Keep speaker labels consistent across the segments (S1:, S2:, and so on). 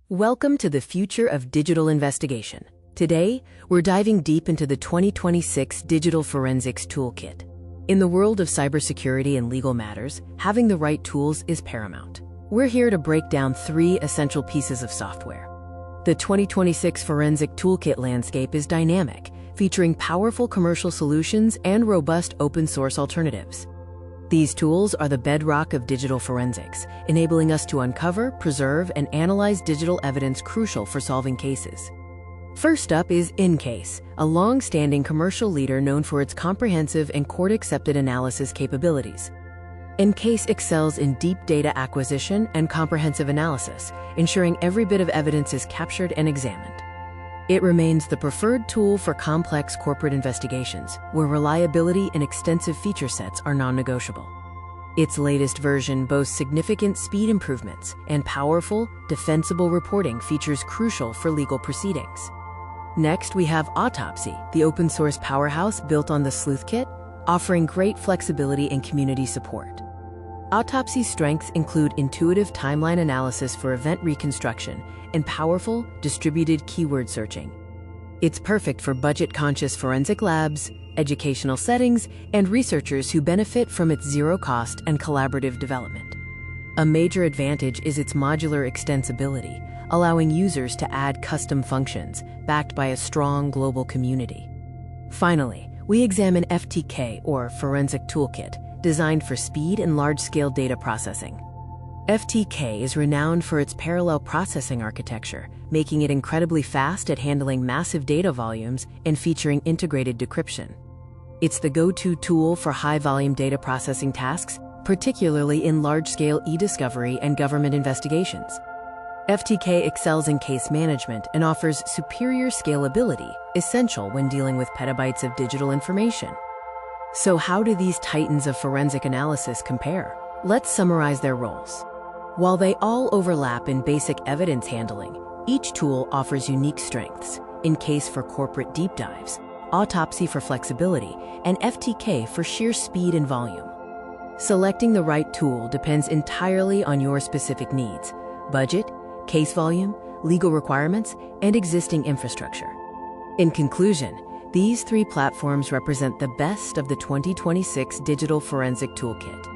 S1: Welcome to the future of digital investigation. Today, we're diving deep into the 2026 Digital Forensics Toolkit. In the world of cybersecurity and legal matters, having the right tools is paramount. We're here to break down three essential pieces of software. The 2026 Forensic Toolkit landscape is dynamic, featuring powerful commercial solutions and robust open-source alternatives. These tools are the bedrock of digital forensics, enabling us to uncover, preserve, and analyze digital evidence crucial for solving cases. First up is EnCase, a long-standing commercial leader known for its comprehensive and court-accepted analysis capabilities. EnCase excels in deep data acquisition and comprehensive analysis, ensuring every bit of evidence is captured and examined. It remains the preferred tool for complex corporate investigations, where reliability and extensive feature sets are non-negotiable. Its latest version boasts significant speed improvements, and powerful, defensible reporting features crucial for legal proceedings. Next, we have Autopsy, the open-source powerhouse built on the Toolkit, offering great flexibility and community support. Autopsy's strengths include intuitive timeline analysis for event reconstruction and powerful, distributed keyword searching. It's perfect for budget-conscious forensic labs, educational settings, and researchers who benefit from its zero-cost and collaborative development. A major advantage is its modular extensibility, allowing users to add custom functions, backed by a strong global community. Finally, we examine FTK, or Forensic Toolkit, designed for speed and large-scale data processing. FTK is renowned for its parallel processing architecture, making it incredibly fast at handling massive data volumes and featuring integrated decryption. It's the go-to tool for high-volume data processing tasks, particularly in large-scale e-discovery and government investigations. FTK excels in case management and offers superior scalability, essential when dealing with petabytes of digital information. So how do these titans of forensic analysis compare? Let's summarize their roles. While they all overlap in basic evidence handling, each tool offers unique strengths: EnCase for corporate deep dives, Autopsy for flexibility, and FTK for sheer speed and volume. Selecting the right tool depends entirely on your specific needs: budget, case volume, legal requirements, and existing infrastructure. In conclusion, these three platforms represent the best of the 2026 Digital Forensic Toolkit.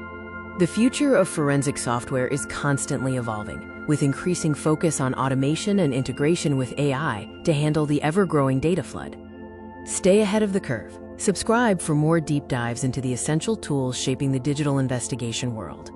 S1: The future of forensic software is constantly evolving, with increasing focus on automation and integration with AI to handle the ever-growing data flood. Stay ahead of the curve. Subscribe for more deep dives into the essential tools shaping the digital investigation world.